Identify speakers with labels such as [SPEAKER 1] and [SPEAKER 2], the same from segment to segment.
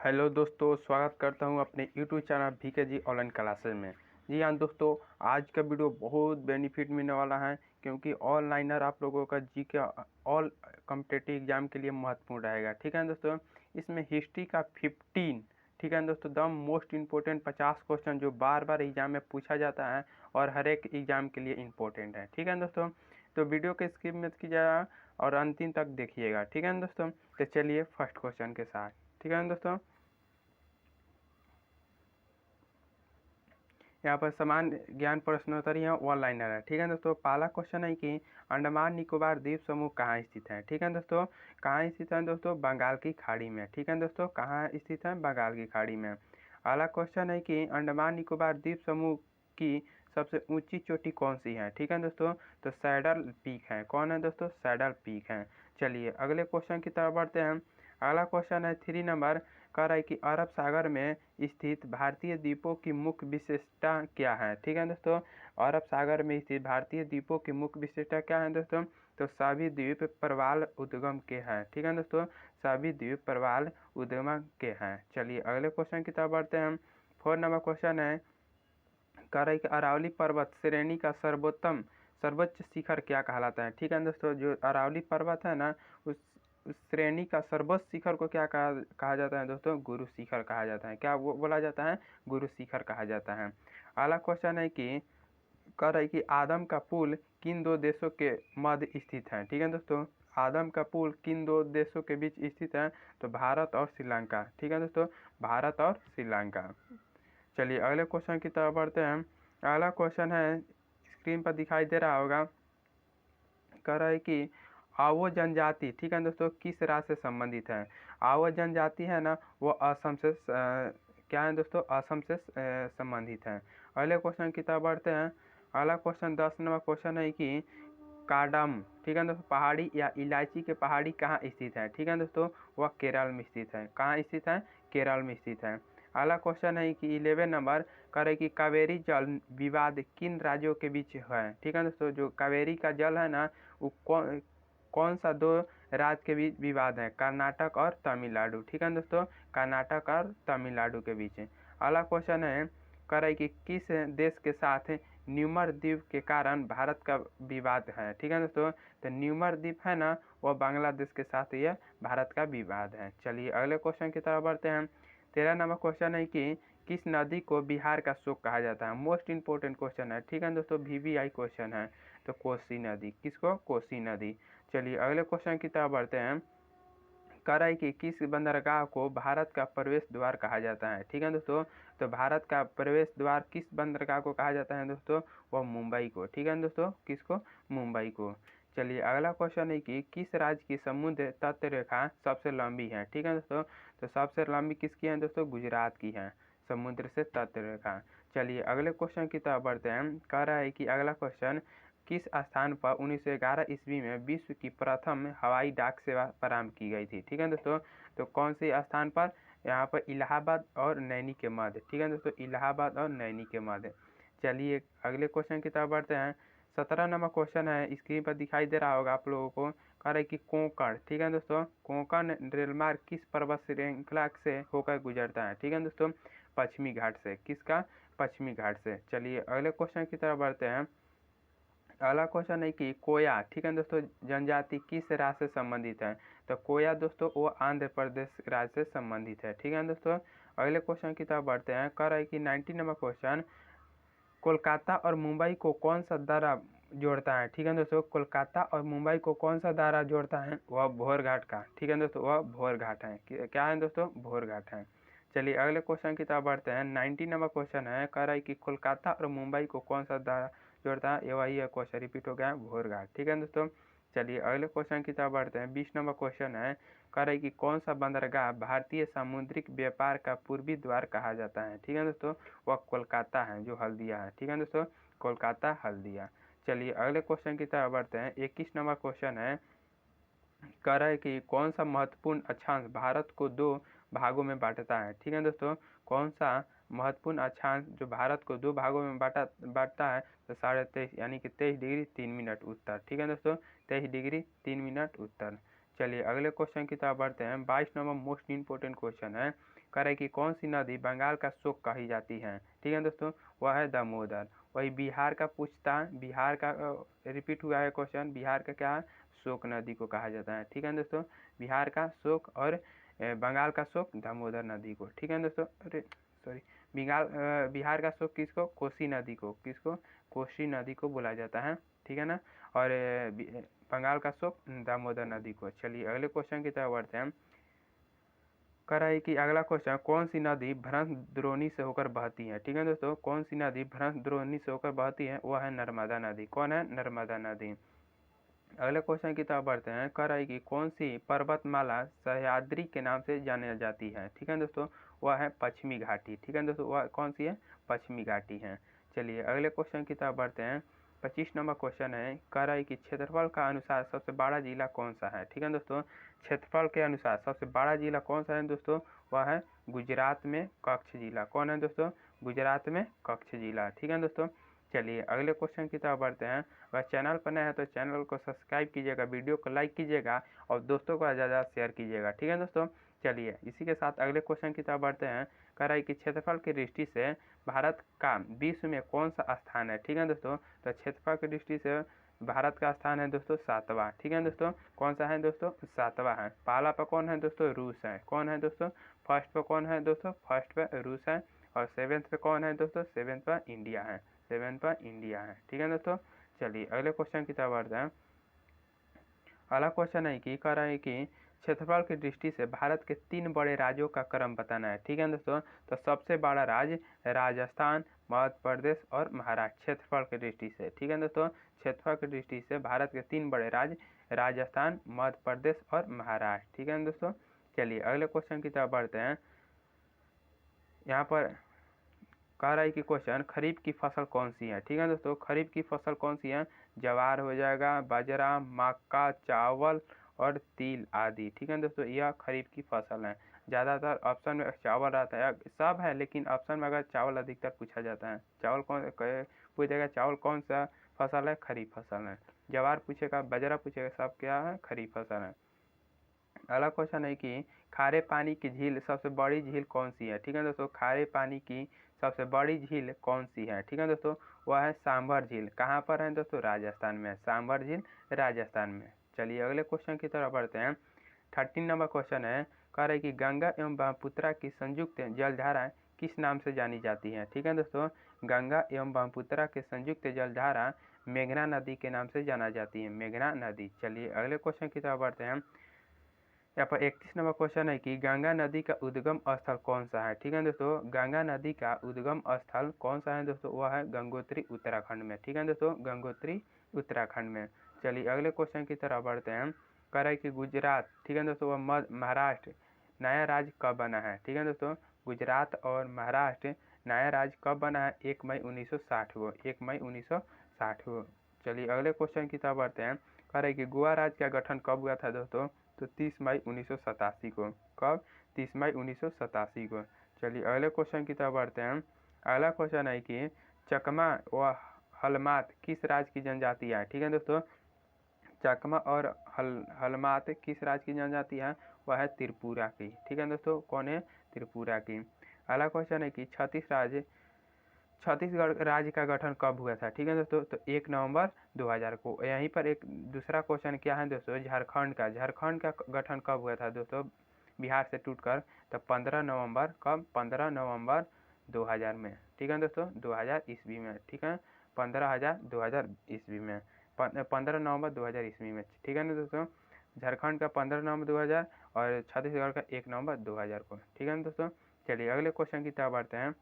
[SPEAKER 1] Hello दोस्तों, स्वागत करता हूं अपने यूट्यूब चैनल VK जी ऑनलाइन क्लासेस में। जी हाँ दोस्तों, आज का वीडियो बहुत बेनिफिट मिलने वाला है क्योंकि ऑनलाइनर आप लोगों का GK ऑल कॉम्पिटिटिव एग्जाम के लिए महत्वपूर्ण रहेगा। ठीक है दोस्तों, इसमें हिस्ट्री का 15, ठीक है दोस्तों, द मोस्ट इम्पोर्टेंट 50 क्वेश्चन जो बार बार एग्जाम में पूछा जाता है और हर एक एग्जाम के लिए इम्पोर्टेंट है। ठीक है दोस्तों, तो वीडियो के स्किप मत कीजिएगा और अंतिम तक देखिएगा। ठीक है दोस्तों, तो चलिए फर्स्ट क्वेश्चन के साथ। ठीक है दोस्तों, यहाँ पर सामान्य ज्ञान प्रश्नोत्तरी है, वन लाइनर है। ठीक है दोस्तों, पहला क्वेश्चन है कि अंडमान निकोबार द्वीप समूह कहाँ स्थित है। ठीक है दोस्तों, कहाँ स्थित है दोस्तों, बंगाल की खाड़ी में। ठीक है दोस्तों, कहाँ स्थित है, बंगाल की खाड़ी में। अगला क्वेश्चन है कि अंडमान निकोबार द्वीप समूह की सबसे ऊंची चोटी कौन सी है। ठीक है दोस्तों, तो सैडल पीक है। कौन है दोस्तों, सैडल पीक है। चलिए अगले क्वेश्चन की तरफ बढ़ते हैं। अगला क्वेश्चन है 3 नंबर, कह रहा है कि अरब सागर में स्थित भारतीय द्वीपों की मुख्य विशेषता क्या है। ठीक है दोस्तों, अरब सागर में स्थित भारतीय द्वीपों की मुख्य विशेषता क्या है दोस्तों, तो सभी द्वीप प्रवाल उद्गम के हैं। ठीक है दोस्तों, सभी द्वीप प्रवाल उद्गम के हैं। चलिए अगले क्वेश्चन की तरफ बढ़ते हैं। 4 नंबर क्वेश्चन है, कह रहा है कि अरावली पर्वत श्रेणी का सर्वोच्च शिखर क्या कहलाता है। ठीक है दोस्तों, जो अरावली पर्वत है ना, उस श्रेणी का सर्वोच्च शिखर को क्या कहा जाता है दोस्तों, गुरु शिखर कहा जाता है। क्या वो बोला जाता है, गुरु शिखर कहा जाता है। अगला क्वेश्चन है कि कह रहा है कि आदम का पुल किन दो देशों के मध्य स्थित है। ठीक है दोस्तों, आदम का पुल किन दो देशों के बीच स्थित है, तो भारत और श्रीलंका। ठीक है दोस्तों, भारत और श्रीलंका। चलिए अगले क्वेश्चन की तरफ बढ़ते हैं। अगला क्वेश्चन है, स्क्रीन पर दिखाई दे रहा होगा, कह रहा है कि आवो जनजाति, ठीक है दोस्तों, किस राज्य से संबंधित है। आवो जनजाति है ना, वो असम से क्या है दोस्तों, असम से संबंधित है। अगले क्वेश्चन की तरफ बढ़ते हैं। अगला क्वेश्चन 10 नंबर क्वेश्चन है कि कार्डम, ठीक है दोस्तों, पहाड़ी या इलायची के पहाड़ी कहाँ स्थित है। ठीक है दोस्तों, वह केरल में स्थित है। कहाँ स्थित है, केरल में स्थित है। अगला क्वेश्चन है कि 11 नंबर, करे कि कावेरी जल विवाद किन राज्यों के बीच है। ठीक है दोस्तों, जो कावेरी का जल है ना, वो कौन सा दो राज्य के बीच विवाद है, कर्नाटक और तमिलनाडु। ठीक है दोस्तों, कर्नाटक और तमिलनाडु के बीच। अगला क्वेश्चन है, करे कि किस देश के साथ न्यूमर द्वीप के कारण भारत का विवाद है। ठीक है दोस्तों, तो न्यूमर द्वीप है ना, वह बांग्लादेश के साथ यह भारत का विवाद है। चलिए अगले क्वेश्चन की तरफ बढ़ते हैं। 13 नंबर क्वेश्चन है कि किस नदी को बिहार का शोक कहा जाता है। मोस्ट इंपोर्टेंट क्वेश्चन है। ठीक है दोस्तों, VVI क्वेश्चन है, तो कोसी नदी। किसको, कोसी नदी। चलिए अगले क्वेश्चन की तरफ बढ़ते हैं। कह रहा है कि किस बंदरगाह को भारत का प्रवेश द्वार कहा जाता है। ठीक है दोस्तों, तो भारत का प्रवेश द्वार किस बंदरगाह को कहा जाता है दोस्तों, वह मुंबई को। ठीक है दोस्तों, किसको, मुंबई को। चलिए अगला क्वेश्चन है कि किस राज्य की समुद्र तट रेखा सबसे लंबी है। ठीक है दोस्तों, तो सबसे लंबी किसकी है दोस्तों, गुजरात की है, समुद्र से तट रेखा। चलिए अगले क्वेश्चन की तरफ बढ़ते हैं। कह रहा है कि अगला क्वेश्चन, किस स्थान पर 1911 ईस्वी में विश्व की प्रथम हवाई डाक सेवा प्रारंभ की गई थी। ठीक है दोस्तों, तो कौन से स्थान पर, यहाँ पर इलाहाबाद और नैनी के मध्य। ठीक है दोस्तों, इलाहाबाद और नैनी के मध्य। चलिए अगले क्वेश्चन की तरफ बढ़ते हैं। 17 नंबर क्वेश्चन है, स्क्रीन पर दिखाई दे रहा होगा आप लोगों को, कह रहा है कि कोंकण, ठीक है दोस्तों, कोंकण रेलमार्ग किस पर्वत श्रृंखला से होकर गुजरता है। ठीक है दोस्तों, पश्चिमी घाट से। किसका, पश्चिमी घाट से। चलिए अगले क्वेश्चन की तरफ बढ़ते हैं। अगला क्वेश्चन है कि कोया, ठीक है दोस्तों, जनजाति किस राज्य से संबंधित है, तो कोया दोस्तों वो आंध्र प्रदेश राज्य से संबंधित है। ठीक है दोस्तों, अगले क्वेश्चन की तरफ बढ़ते हैं। कह रहा है कि 90 नंबर क्वेश्चन, कोलकाता और मुंबई को कौन सा दर्रा जोड़ता है। ठीक है दोस्तों, कोलकाता और मुंबई को कौन सा दर्रा जोड़ता है, वह भोर घाट का। ठीक है दोस्तों, वह भोर घाट है। क्या है दोस्तों, भोर घाट है। चलिए अगले क्वेश्चन की तरफ बढ़ते हैं। 90 नंबर क्वेश्चन है, कह रहा है कि कोलकाता और मुंबई को कौन सा दर्रा जोड़ता है, ये वही है, क्वेश्चन रिपीट हो गया है, भोर घाट। ठीक है दोस्तों, चलिए अगले क्वेश्चन की तरफ बढ़ते हैं। 20 नंबर क्वेश्चन है, कह रहा है कि कौन सा बंदरगाह भारतीय सामुद्रिक व्यापार का पूर्वी द्वार कहा जाता है। ठीक है दोस्तों, वह कोलकाता है, जो हल्दिया है। ठीक है दोस्तों, कोलकाता हल्दिया। चलिए अगले क्वेश्चन की तरफ बढ़ते हैं। 21 नंबर क्वेश्चन है, कह रहा है कि कौन सा महत्वपूर्ण अक्षांश भारत को दो भागों में बांटता है। ठीक है दोस्तों, कौन सा महत्वपूर्ण अक्षांश जो भारत को दो भागों में बांटता है, तो 23.5 यानी कि 23 डिग्री 3 मिनट उत्तर। ठीक है दोस्तों, 23 डिग्री 3 मिनट उत्तर। चलिए अगले क्वेश्चन की तरफ बढ़ते हैं। 22 नंबर मोस्ट इंपोर्टेंट क्वेश्चन है, करे कि कौन सी नदी बंगाल का शोक कही जाती है, ठीक है दोस्तों, वह है दामोदर। वही बिहार का पूछता है, बिहार का रिपीट हुआ है क्वेश्चन, बिहार का क्या है, शोक नदी को कहा जाता है, ठीक है दोस्तों, बिहार का शोक और बंगाल का शोक दामोदर नदी को, ठीक है दोस्तों, अरे सॉरी, बिहार का शोक किसको, कोसी नदी को, किसको, कोसी नदी को बोला जाता है, ठीक है ना, और बंगाल का शोक दामोदर नदी को। चलिए अगले क्वेश्चन की तरफ बढ़ते हैं। कह रहा है कि अगला क्वेश्चन, कौन सी नदी भ्रंश द्रोणी से होकर बहती है, ठीक है दोस्तों, कौन सी नदी भ्रंश द्रोणी से होकर बहती है, वह है नर्मदा नदी। कौन है, नर्मदा नदी। अगले क्वेश्चन की तरफ बढ़ते हैं। कह रहा है कि कौन सी पर्वतमाला सह्याद्री के नाम से जानी जाती है, ठीक है दोस्तों, वह है पश्चिमी घाटी, ठीक है दोस्तों, वह कौन सी है, पश्चिमी घाटी है। चलिए अगले क्वेश्चन की तरफ बढ़ते हैं। 25 नंबर क्वेश्चन है। कह रहा है कि क्षेत्रफल का अनुसार सबसे बड़ा जिला कौन सा है, ठीक है दोस्तों, क्षेत्रफल के अनुसार सबसे बड़ा जिला कौन सा है दोस्तों, वह है गुजरात में कच्छ जिला। कौन है दोस्तों, गुजरात में कच्छ जिला, ठीक है दोस्तों। चलिए अगले क्वेश्चन की तरफ बढ़ते हैं। अगर चैनल पर नए हैं तो चैनल को सब्सक्राइब कीजिएगा, वीडियो को लाइक कीजिएगा और दोस्तों को ज़्यादा शेयर कीजिएगा, ठीक है दोस्तों। चलिए इसी के साथ अगले क्वेश्चन की तरफ बढ़ते हैं। कह रहा है कि क्षेत्रफल की दृष्टि से भारत का विश्व में कौन सा स्थान है, ठीक है दोस्तों, तो क्षेत्रफल की दृष्टि से भारत का स्थान है दोस्तों 7वां, ठीक है दोस्तों, कौन सा है दोस्तों, 7वां है। पहला पर कौन है दोस्तों, रूस है। कौन है दोस्तों, फर्स्ट पर कौन है दोस्तों, फर्स्ट पर रूस है। और 7th पे कौन है दोस्तों, 7th पर इंडिया है, 7th पर इंडिया है, ठीक है दोस्तों। चलिए अगले क्वेश्चन की तरफ बढ़ते हैं। अगला क्वेश्चन है कि कह रहा है कि क्षेत्रफल की दृष्टि से भारत के 3 बड़े राज्यों का क्रम बताना है, ठीक है दोस्तों, तो सबसे बड़ा राज्य राजस्थान, मध्य प्रदेश और महाराष्ट्र क्षेत्रफल की दृष्टि से, ठीक है दोस्तों, क्षेत्रफल की दृष्टि से भारत के 3 बड़े राज्य राजस्थान, मध्य प्रदेश और महाराष्ट्र, ठीक है दोस्तों। चलिए अगले क्वेश्चन की तरफ बढ़ते हैं। यहाँ पर कह रहा है कि क्वेश्चन, खरीफ की फसल कौन सी है, ठीक है दोस्तों, खरीफ की फसल कौन सी है, ज्वार हो जाएगा, बाजरा, मक्का, चावल और तिल आदि, ठीक है दोस्तों, यह खरीफ की फसल है। ज़्यादातर ऑप्शन में चावल रहता है, सब है लेकिन ऑप्शन में अगर चावल अधिकतर पूछा जाता है। चावल कौन पूछेगा, चावल कौन सा फसल है, खरीफ फसल है। ज्वार पूछेगा, बाजरा पूछेगा, सब क्या है, खरीफ फसल है। अगला क्वेश्चन है कि खारे पानी की झील सबसे बड़ी झील कौन सी है, ठीक है दोस्तों, खारे पानी की सबसे बड़ी झील कौन सी है, ठीक है दोस्तों, वह है सांभर झील। कहाँ पर है दोस्तों, राजस्थान में, सांभर झील राजस्थान में। चलिए अगले क्वेश्चन की तरफ बढ़ते हैं। 13 नंबर क्वेश्चन है। कह रहे कि गंगा एवं ब्रह्मपुत्रा की संयुक्त जलधारा किस नाम से जानी जाती है, ठीक है दोस्तों, गंगा एवं ब्रह्मपुत्रा के संयुक्त जलधारा मेघना नदी के नाम से जाना जाती है, मेघना नदी। चलिए अगले क्वेश्चन की तरफ बढ़ते हैं। यहाँ पर 31 नंबर क्वेश्चन है कि गंगा नदी का उद्गम स्थल कौन सा है, ठीक है दोस्तों, गंगा नदी का उद्गम स्थल कौन सा है दोस्तों, वह है गंगोत्री उत्तराखंड में, ठीक है दोस्तों, गंगोत्री उत्तराखंड में। चलिए अगले क्वेश्चन की तरफ बढ़ते हैं। कह रहा है कि गुजरात, ठीक है दोस्तों, वह महाराष्ट्र नया राज्य कब बना है, ठीक है दोस्तों, गुजरात और महाराष्ट्र नया राज्य कब बना है, 1 मई 1960 को, 1 मई 1960 को। चलिए अगले क्वेश्चन की तरफ बढ़ते हैं। कह रहे कि गोवा राज्य का गठन कब हुआ था दोस्तों, तो 30 मई 1987 को। कब, 30 मई 1987 को। चलिए अगले क्वेश्चन की तरफ बढ़ते हैं। अगला क्वेश्चन है कि चकमा व हलमात किस राज्य की जनजाति है, ठीक है दोस्तों, चकमा और हलमात किस राज्य की जनजाति है, वह है त्रिपुरा की, ठीक है दोस्तों, कौन है, त्रिपुरा की। अगला क्वेश्चन है कि छत्तीसगढ़ राज्य का गठन कब हुआ था, ठीक है दोस्तों, तो 1 नवंबर 2000 को। यहीं पर एक दूसरा क्वेश्चन क्या है दोस्तों, झारखंड का गठन कब हुआ था दोस्तों, बिहार से टूटकर, तो 15 नवंबर, कब, 15 नवंबर 2000 में, ठीक है दोस्तों, 2000 ईस्वी में, ठीक है, 2000 ईस्वी में, 15 नवंबर 2000 ईस्वी में, ठीक है ना दोस्तों। झारखंड का 15 नवंबर 2000 और छत्तीसगढ़ का 1 नवंबर 2000 को, ठीक है ना दोस्तों। चलिए अगले क्वेश्चन की तरफ बढ़ते हैं।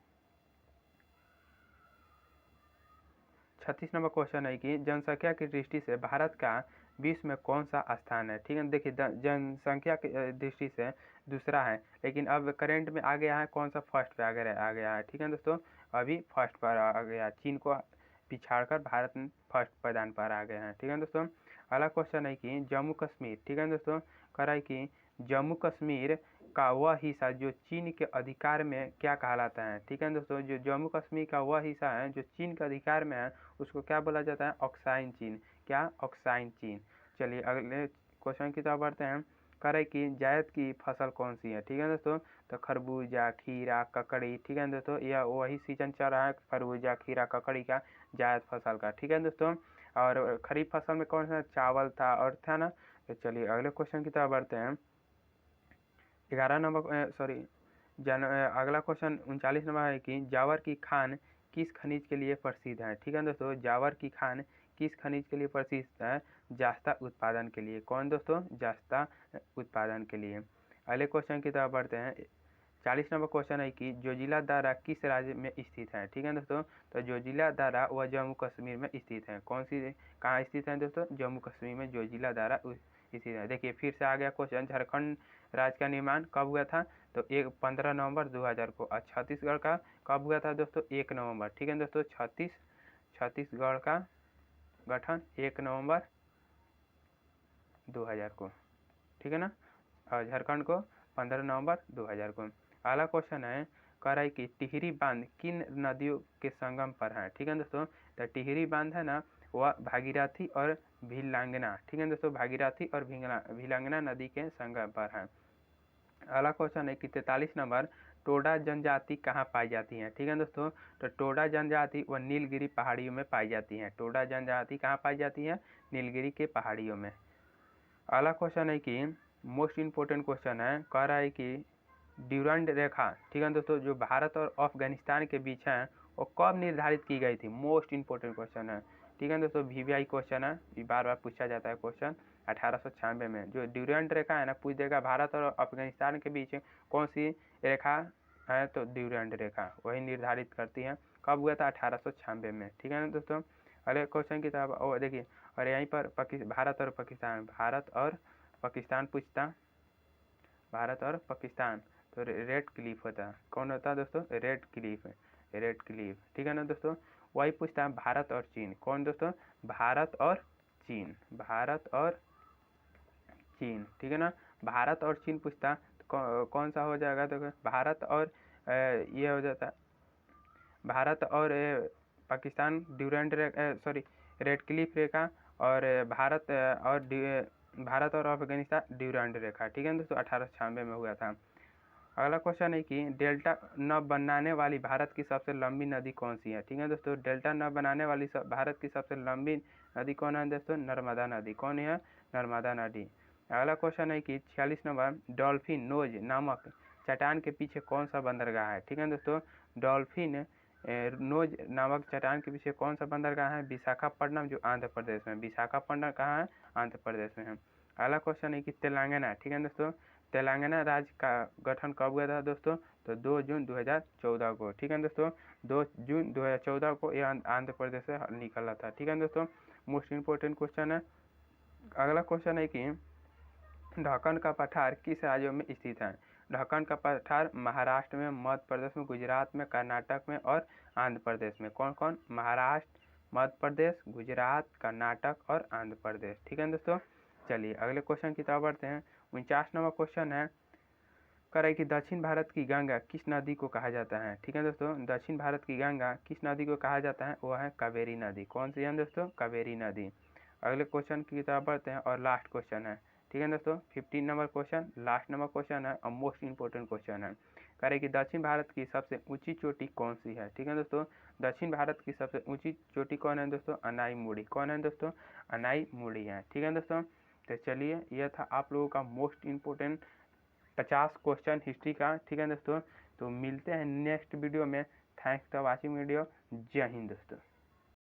[SPEAKER 1] 36 नंबर क्वेश्चन है कि जनसंख्या की दृष्टि से भारत का विश्व में कौन सा स्थान है, ठीक है, देखिए जनसंख्या की दृष्टि से दूसरा है, लेकिन अब करेंट में आ गया है कौन सा, फर्स्ट पे आ गया है, ठीक है दोस्तों, अभी फर्स्ट पर आ गया, चीन को पिछाड़कर भारत में फर्स्ट पायदान पर आ गए हैं, ठीक है दोस्तों। अगला क्वेश्चन है कि जम्मू कश्मीर, ठीक है दोस्तों, कह रहा है कि जम्मू कश्मीर का वह हिस्सा जो चीन के अधिकार में क्या कहलाता है, ठीक है दोस्तों, जो जम्मू कश्मीर का वह हिस्सा है जो चीन के अधिकार में है उसको क्या बोला जाता है, ऑक्साइन चीन, क्या, ऑक्साइन चीन। चलिए अगले क्वेश्चन की तरफ बढ़ते हैं। कह रहे कि जायद की फसल कौन सी है, ठीक है दोस्तों, तो खरबूजा, खीरा, ककड़ी, ठीक है दोस्तों, यह वही सीजन चल रहा है खरबूजा, खीरा, ककड़ी का, जायद फसल का, ठीक है दोस्तों। और खरीफ फसल में कौन सा चावल था और था ना। तो चलिए अगले क्वेश्चन की तरफ बढ़ते हैं। 11 नंबर अगला क्वेश्चन 39 नंबर है कि जावर की खान किस खनिज के लिए प्रसिद्ध है, ठीक है दोस्तों। जावर की खान किस खनिज के लिए प्रसिद्ध है, जास्ता उत्पादन के लिए। कौन दोस्तों, जास्ता उत्पादन के लिए। अगले क्वेश्चन की तरफ बढ़ते हैं। 40 नंबर क्वेश्चन है कि जोजिला दारा किस राज्य में स्थित है, ठीक है दोस्तों। तो जोजिला दारा वह जम्मू कश्मीर में स्थित है। कौन सी कहाँ स्थित है दोस्तों, जम्मू कश्मीर में जोजिला दारा स्थित है। देखिए फिर से आ गया क्वेश्चन, झारखंड राज्य का निर्माण कब हुआ था, तो 15 नवंबर 2000 को। और छत्तीसगढ़ का कब हुआ था दोस्तों, 1 नवंबर, ठीक है दोस्तों। छत्तीसगढ़ का गठन 1 नवंबर 2000 को, ठीक है ना। और झारखंड को 15 नवंबर 2000 को। अगला क्वेश्चन है कह रहा है कि टिहरी बांध किन नदियों के संगम पर है, ठीक है दोस्तों। तो टिहरी बांध है ना वह भागीरथी और भिलांगना, ठीक है दोस्तों, भागीरथी और भिलांगना नदी के संगम पर है। अगला क्वेश्चन है कि 43 नंबर टोडा जनजाति कहाँ पाई जाती है, ठीक है दोस्तों। तो टोडा जनजाति वह नीलगिरी पहाड़ियों में पाई जाती है। टोडा जनजाति कहाँ पाई जाती है, नीलगिरी के पहाड़ियों में। अगला क्वेश्चन है कि मोस्ट इम्पोर्टेंट क्वेश्चन है, कह रहा है कि ड्यूरंड रेखा, ठीक है दोस्तों, जो भारत और अफगानिस्तान के बीच है वो कब निर्धारित की गई थी। मोस्ट इम्पोर्टेंट क्वेश्चन है, ठीक है दोस्तों, VVI क्वेश्चन है, ये बार बार पूछा जाता है क्वेश्चन। 1896 में जो ड्यूरंड रेखा है ना, पूछ देगा भारत और अफगानिस्तान के बीच कौन सी रेखा है, तो ड्यूरंड रेखा वही निर्धारित करती है। कब हुआ था, 1896 में, ठीक है ना दोस्तों। अगले क्वेश्चन की तरफ वो देखिए, और यहीं पर भारत और पाकिस्तान पूछता, भारत और पाकिस्तान, तो रेड क्लिफ होता है। कौन होता है दोस्तों, रेड क्लिफ, ठीक है ना दोस्तों। वही पूछता है भारत और चीन। कौन दोस्तों, भारत और चीन, ठीक है ना। भारत और चीन पूछता तो कौन सा हो जाएगा, तो भारत और ये हो जाता, भारत और पाकिस्तान ड्यूरंड रेड क्लिफ रेखा, और भारत और अफगानिस्तान ड्यूरंड रेखा, ठीक है दोस्तों, 1896 में हुआ था। अगला क्वेश्चन है कि डेल्टा न बनाने वाली भारत की सबसे लंबी नदी कौन सी है, ठीक है दोस्तों। डेल्टा न बनाने वाली भारत की सबसे लंबी नदी कौन है दोस्तों, नर्मदा नदी। कौन है, नर्मदा नदी। अगला क्वेश्चन है कि 46 नंबर डॉल्फिन नोज नामक चट्टान के पीछे कौन सा बंदरगाह है, ठीक है दोस्तों। डॉल्फिन नोज नामक चट्टान के पीछे कौन सा बंदरगाह है, विशाखापट्टनम, जो आंध्र प्रदेश में। विशाखापट्टनम कहाँ है, आंध्र प्रदेश में है। अगला क्वेश्चन है कि तेलंगाना, ठीक है दोस्तों, तेलंगाना राज्य का गठन कब हुआ था दोस्तों, तो 2 जून 2014 को, ठीक है दोस्तों। 2 जून 2014 को यह आंध्र प्रदेश से निकला था, ठीक है दोस्तों। मोस्ट इम्पोर्टेंट क्वेश्चन है। अगला क्वेश्चन है कि ढक्कन का पठार किस राज्यों में स्थित है। ढक्कन का पठार महाराष्ट्र में, मध्य प्रदेश में, गुजरात में, कर्नाटक में और आंध्र प्रदेश में। कौन कौन, महाराष्ट्र, मध्य प्रदेश, गुजरात, कर्नाटक और आंध्र प्रदेश, ठीक है दोस्तों। चलिए अगले क्वेश्चन की तरफ बढ़ते हैं। 49 नंबर क्वेश्चन है, करे कि दक्षिण भारत की गंगा किस नदी को कहा जाता है, ठीक है दोस्तों। दक्षिण भारत की गंगा किस नदी को कहा जाता है, वह है कावेरी नदी। कौन सी है दोस्तों, कावेरी नदी। अगले क्वेश्चन की तरफ बढ़ते हैं और लास्ट क्वेश्चन है, ठीक है दोस्तों। 15 number question, last number question है और मोस्ट इम्पोर्टेंट क्वेश्चन है। करे कि दक्षिण भारत की सबसे ऊंची चोटी कौन सी है, ठीक है दोस्तों। दक्षिण भारत की सबसे ऊंची चोटी कौन है दोस्तों, अनाई मुड़ी। कौन है दोस्तों, अनाई मुड़ी है, ठीक है दोस्तों। तो चलिए यह था आप लोगों का मोस्ट इम्पोर्टेंट 50 क्वेश्चन हिस्ट्री का, ठीक है दोस्तों। तो मिलते हैं नेक्स्ट वीडियो में। Thanks for watching video. जय हिंद दोस्तों।